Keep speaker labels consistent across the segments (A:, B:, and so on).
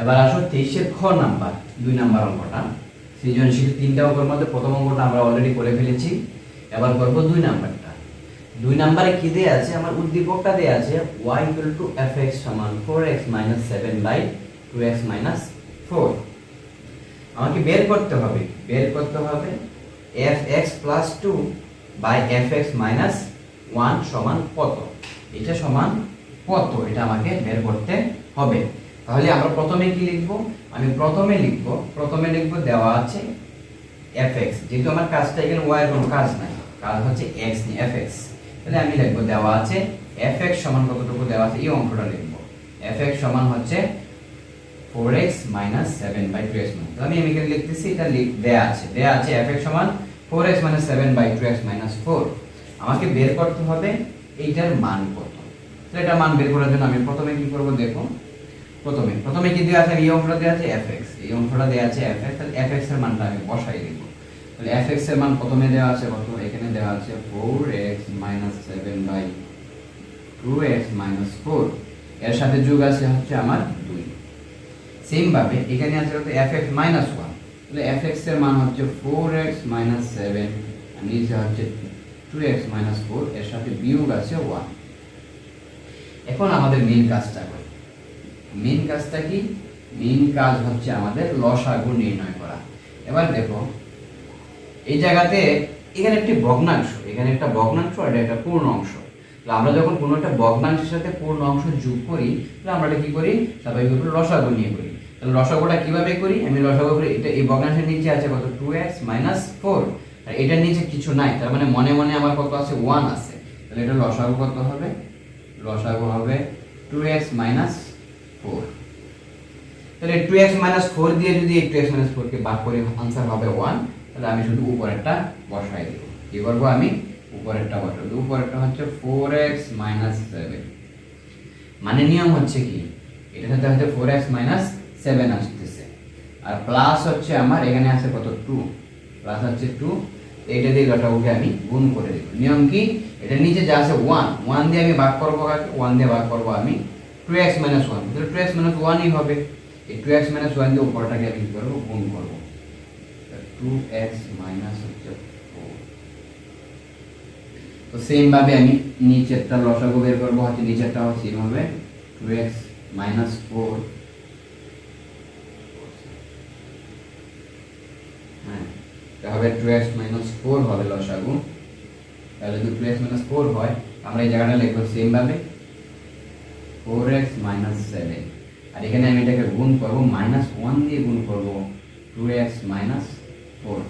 A: এবার আসো 23-এর খ নাম্বার 2 নাম্বার অঙ্কটা। সৃজনশীল 3টা অঙ্কের মধ্যে প্রথম অঙ্কটা আমরা অলরেডি করে ফেলেছি, এবার করব 2 নাম্বারটা। 2 নাম্বারে কি দেয়া আছে? আমার উদ্দীপকটা দেয়া আছে y fx সমান 4x 7/2x 4। আমাকে বের করতে হবে fx + 2 fx - 1 সমান কত। এটা সমান কত, এটা আমাকে বের করতে হবে। তাহলে আমরা প্রথমে কি লিখব? আমি প্রথমে লিখব দেওয়া আছে fx, যেহেতু আমার কাজটা এখানে y এর কোনো কাজ নাই, কাজ হচ্ছে x নিয়ে fx। তাহলে আমি লিখব দেওয়া আছে fx সমান কতটুকু দেওয়া আছে, এই অঙ্কটা লিখব। fx সমান হচ্ছে 4x - 7/2x। তো আমি এখানে লিখতেছি, এটা দেয়া আছে fx সমান 4x - 7/2x - 4। আমাকে বের করতে হবে এইটার মান কত। তো এটা মান বের করার জন্য আমি প্রথমে কি করব দেখো। প্রথমে কি দেয়া আছে? এই অঙ্কটা দেয়া আছে fx, এই অঙ্কটা দেয়া আছে fx। তাহলে fx এর মানটা আমি বসাই দেব। তাহলে fx এর মান প্রথমে দেওয়া আছে কত? এখানে দেওয়া আছে 4x - 7/2x - 4। এর সাথে যোগ আছে হচ্ছে আমার 2। সেম ভাবে এখানে আছে কত? fx - 1। তাহলে fx এর মান হচ্ছে 4x - 7 আর নিচে হচ্ছে 2x - 4, এর সাথে বিয়োগ আছে 1। এখন আমাদের মেইন কাজটা করি। মেইন কাজটা কি? মেইন কাজ হচ্ছে আমাদের লসাগু নির্ণয় করা। এবার দেখো এই জায়গাতে এখানে একটা ভগ্নাংশ আর একটা পূর্ণ অংশ। তাহলে আমরা যখন কোনো একটা ভগ্নাংশের সাথে পূর্ণ অংশ যোগ করি, তাহলে আমরা এটা কি করি? স্বাভাবিকভাবে লসাগু নিয়ে করি। তাহলে লসাগুটা কিভাবে করি? আমি লসাগু করি, এটা এই ভগ্নাংশের নিচে আছে কত? 2x - 4, আর এটার নিচে কিছু নাই, তার মানে মনে মনে আমার কত আছে? 1 আছে। তাহলে এটা লসাগু কত হবে? লসাগু হবে 2x - 4। তাহলে 2x - 4 দিয়ে যদি 2x - 4 কে ভাগ করি, आंसर হবে 1। তাহলে আমি শুধু উপরেরটা বসাই দেব। কি করব? আমি উপরেরটা বসাবো। উপরেরটা হচ্ছে 4x - 7। মানে নিয়ম হচ্ছে কি, এটার সাথে হচ্ছে 4x - 7 আসতেছে, আর প্লাস হচ্ছে আমার এখানে আছে কত? 2, প্লাস হচ্ছে 2। এইটা দিয়ে লসাগুকে আমি গুণ করে দেব। নিয়ম কি? এটা নিচে যা আছে 1 দিয়ে আমি ভাগ করব, কাকে? 1 দিয়ে ভাগ করব আমি 2x - 1। তাহলে 2x - 1 ই হবে। এই 2x - 1 দিয়ে উপরটাকে আমি কি করব? গুণ করব। 2x হচ্ছে 4। তো সেম ভাবে আমি নিচেরটা লসাগু বের করব, হচ্ছে নিচেরটা হচ্ছে এইভাবে 2x - 4। হ্যাঁ, এটা হবে 2x - 4 হবে লসাগু। তাহলে যদি 2x - 4 হয়, আমরা এই জায়গাটা লিখব সেম ভাবে 4x - 7, আর এখানে আমি এটাকে গুণ করব, -1 দিয়ে গুণ করব 2x - 4।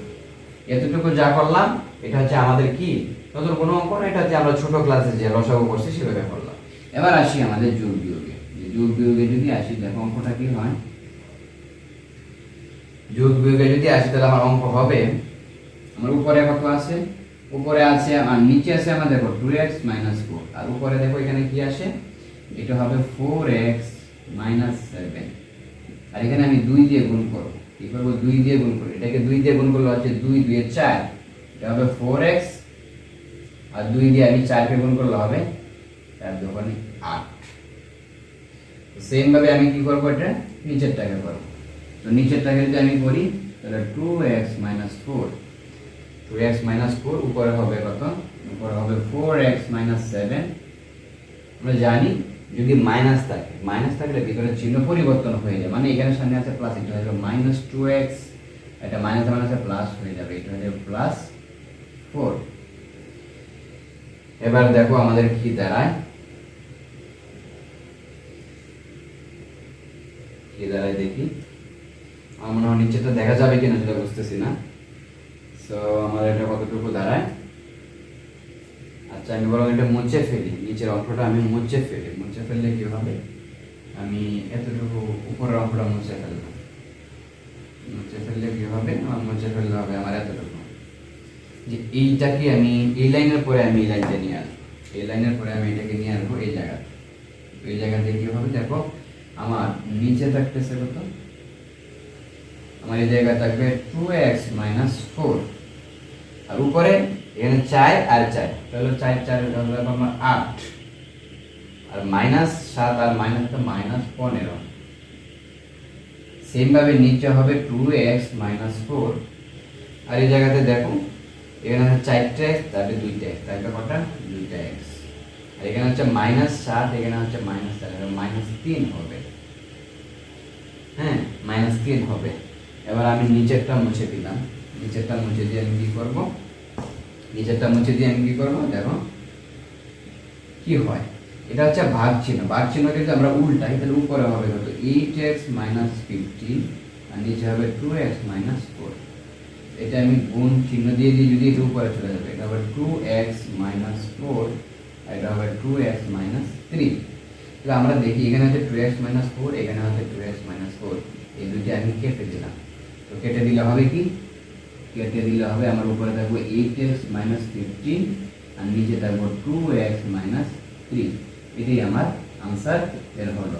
A: এতটুকু যা করলাম এটা হচ্ছে আমাদের কি নতুন কোনো অঙ্ক না, এটা হচ্ছে আমরা ছোট ক্লাসে যে লসাগু করছি সেভাবে করলাম। এবার আসি আমাদের যোগ বিয়োগে। যোগ বিয়োগে যদি আসি, দেখো অঙ্কটা কি হয়। যোগ বিয়োগে যদি আসি, তাহলে আমার অঙ্ক হবে, আমার উপরে কত আছে? উপরে আছে আর নিচে আছে আমার দেখো 2x - 4, আর উপরে দেখো এখানে কি আসে? এটা হবে 4x - 7, আর এখানে আমি 2 দিয়ে গুণ করব। কি করব? 2 দিয়ে গুণ করব। এটাকে 2 দিয়ে গুণ করলে হচ্ছে 2 2 এ 4, এটা হবে 4x, আর 2 দিয়ে আমি 4 কে গুণ করলে হবে 4 2 8। সেম ভাবে আমি কি করব? এটা নিচেরটাকে করব। তো নিচেরটাকে যদি আমি করি, তাহলে 2x - 4, 2x - 4 উপরে হবে কত? উপরে হবে 4x - 7। আমরা জানি যদি মাইনাস থাকলে ভিতরে চিহ্ন পরিবর্তন হয়ে যায়, মানে এখানে সামনে আছে প্লাস, এটা হলো -2x, এটা মাইনাস মাইনাসে প্লাস হয়ে যাবে, এটা হলো +4। এবার দেখো আমাদের কি দাঁড়ায়, দেখি। আমার মনে হয় নিচেটা দেখা যাবে কিনা সেটা বুঝতেছি না। সো আমার এটা কতটুকু দাঁড়ায়? আচ্ছা, আমি বরং এটা মুছে ফেলি, নিচের অঙ্কটা আমি মুছে ফেললে কি হবে? আমি এতটুকু উপরের অঙ্কটা মুছে ফেললাম। মুছে ফেললে কি হবে? মুছে ফেললে হবে আমার এতটুকু, যে এইটাকে আমি এই লাইনের পরে আমি এই লাইনটা নিয়ে আসবো, এই লাইনের পরে আমি এটাকে নিয়ে আসবো এই জায়গাতে। এই জায়গাতে কি হবে? দেখো আমার নিচে থাকতেছে কত? আমার এই জায়গায় থাকবে 2x - 4, আর উপরে এখানে 4 আর 4, তাহলে 4 4 হলো আমার 8, আর -7 আর -15 সেম ভাবে নিচে হবে 2x মাইনাস 4, আর এই জায়গাতে দেখো এখানে হচ্ছে 4টা x, তারপরে 2টা x, তারপরে কটা 2টা x, আর এখানে হচ্ছে -7, এখানে হচ্ছে -4, -3 হবে। হ্যাঁ, -3 হবে। এবার আমি নিচেরটা মুছে দিলাম, নিচেরটা মুছে দিয়ে আমি কি করব, নিচেরটা মুছে দিয়ে আমি কি করব দেখো কি হয়। এটা হচ্ছে ভাগ চিহ্ন, ভাগ চিহ্নটা যদি আমরা উল্টাই তাহলে উপরে হবে কত 8x মাইনাস 15 আর নিচে হবে 2x মাইনাস 4। এটা আমি গুণ চিহ্ন দিয়ে দিই, যদি এটা উপরে চলে যাবে, এটা হবে 2x মাইনাস 4 আর এটা হবে 2x মাইনাস 3। তাহলে আমরা দেখি এখানে হচ্ছে 2x মাইনাস 4, এখানে হচ্ছে 2x মাইনাস 4, এই দুটি আমি কেটে দিলাম। তো কেটে দিলে হবে কি, কেটে দিলে হবে আমার উপরে থাকবে 8x মাইনাস 15 আর নিচে থাকবে 2x মাইনাস 3। এটাই আমার আনসার এর হলো।